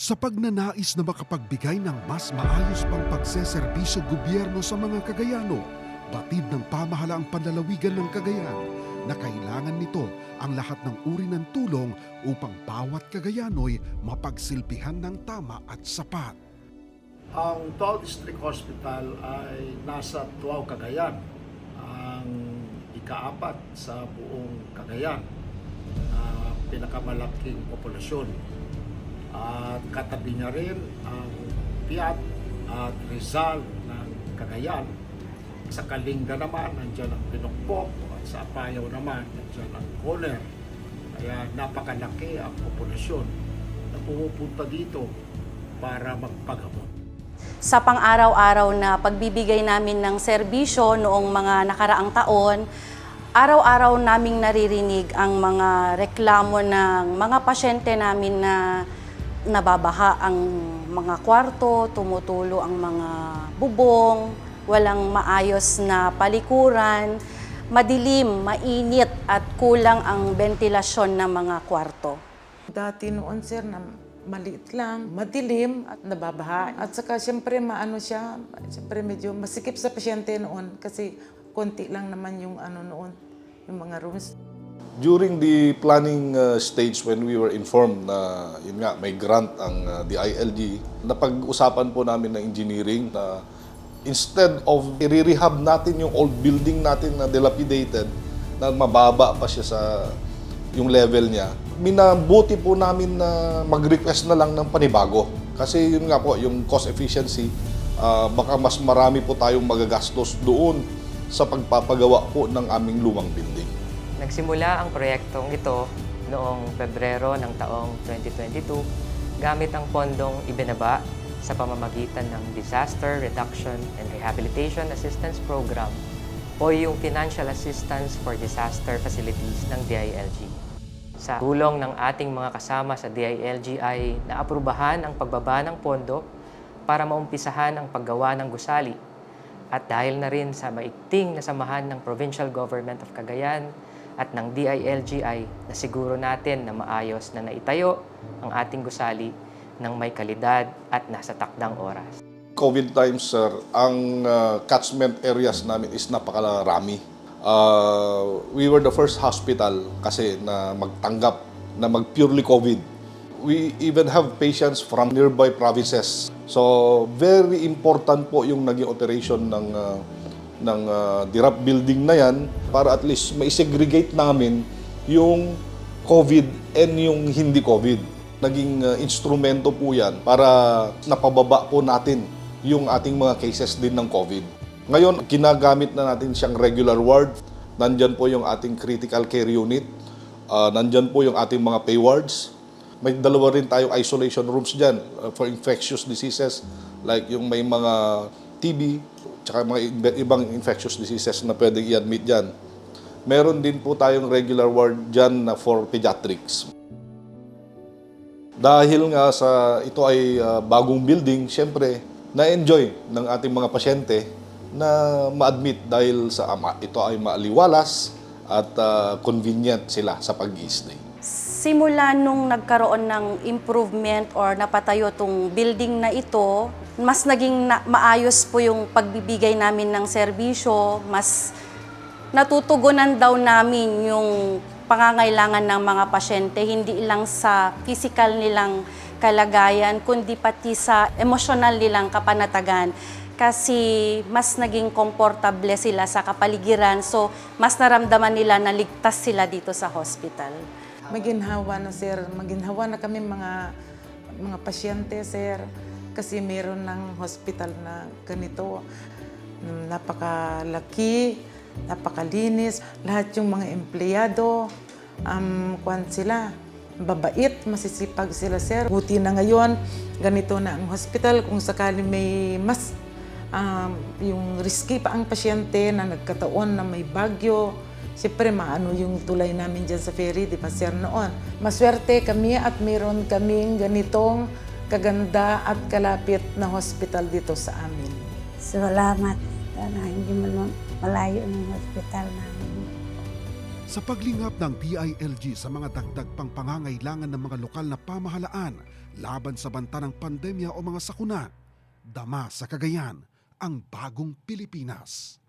Sa pagnanais na makapagbigay ng mas maayos pang pagseserbisyo gobyerno sa mga Cagayano, batid ng pamahalaang panlalawigan ng Cagayan na kailangan nito ang lahat ng uri ng tulong upang bawat Cagayano'y mapagsilbihan ng tama at sapat. Ang Tuaw District Hospital ay nasa Tuaw, Cagayan, ang ikaapat sa buong Cagayan na pinakamalaking populasyon. At katabi niya rin ang Piat at Rizal ng Cagayan. Sa Kalinga naman, nandiyan ang Pinokpok, at sa Apayao naman, nandiyan ang Coner. Kaya napakalaki ang populasyon na pumupunta dito para magpagamot. Sa pang-araw-araw na pagbibigay namin ng serbisyo noong mga nakaraang taon, araw-araw naming naririnig ang mga reklamo ng mga pasyente namin na nababaha ang mga kwarto, tumutulo ang mga bubong, walang maayos na palikuran, madilim, mainit at kulang ang ventilasyon ng mga kwarto. Dati noon, sir, na maliit lang, madilim at nababaha. At saka siyempre siyempre medyo masikip sa pasyente noon kasi konti lang naman yung noon, yung mga rooms. During the planning stage when we were informed na yun nga, may grant ang DILG, napag-usapan po namin ng engineering na instead of i-rehab natin yung old building natin na dilapidated, na mababa pa siya sa yung level niya, minabuti po namin na mag-request na lang ng panibago. Kasi yun nga po, yung cost efficiency, baka mas marami po tayong magagastos doon sa pagpapagawa po ng aming lumang building. Nagsimula ang proyektong ito noong Pebrero ng taong 2022 gamit ang pondong ibinaba sa pamamagitan ng Disaster Reduction and Rehabilitation Assistance Program o yung Financial Assistance for Disaster Facilities ng DILG. Sa tulong ng ating mga kasama sa DILG ay naaprubahan ang pagbaba ng pondo para maumpisahan ang paggawa ng gusali. At dahil na rin sa maigting na samahan ng Provincial Government of Cagayan at ng DILG ay nasiguro natin na maayos na naitayo ang ating gusali ng may kalidad at nasa takdang oras. COVID times, sir, ang catchment areas namin is napakarami. We were the first hospital kasi na magtanggap na mag-purely COVID. We even have patients from nearby provinces. So, very important po yung naging operation ng DIRAP building na yan para at least ma-segregate namin yung COVID and yung hindi COVID. Naging instrumento po yan para napababa po natin yung ating mga cases din ng COVID. Ngayon, ginagamit na natin siyang regular ward. Nandyan po yung ating critical care unit. Nandyan po yung ating mga pay wards. May dalawa rin tayong isolation rooms dyan for infectious diseases like yung may mga TB, tsaka mga ibang infectious diseases na pwedeng i-admit dyan. Meron din po tayong regular ward dyan na for pediatrics. Dahil nga sa ito ay bagong building, syempre, na-enjoy ng ating mga pasyente na ma-admit dahil sa ito ay maaliwalas at convenient sila sa pag-i-stay. Simula nung nagkaroon ng improvement or napatayo tong building na ito, mas naging maayos po yung pagbibigay namin ng serbisyo, mas natutugunan daw namin yung pangangailangan ng mga pasyente, hindi lang sa physical nilang kalagayan, kundi pati sa emosyonal nilang kapanatagan. Kasi mas naging komportable sila sa kapaligiran, so mas naramdaman nila na ligtas sila dito sa hospital. Maginhawa na, sir. Maginhawa na kami mga pasyente, sir. Kasi meron ng hospital na ganito. Napakalaki, napakalinis. Lahat yung mga empleyado, sila, babait, masisipag sila, sir. Buti na ngayon, ganito na ang hospital. Kung sakali may mas yung risky pa ang pasyente na nagkataon na may bagyo, siyempre maano yung tulay namin dyan sa ferry, di ba, sir, noon. Maswerte kami at meron kaming ganitong kaganda at kalapit na hospital dito sa amin. Salamat. Sana hindi malayo ng hospital namin. Sa paglingap ng DILG sa mga dagdag pang pangangailangan ng mga lokal na pamahalaan laban sa banta ng pandemya o mga sakuna, dama sa Cagayan ang bagong Pilipinas.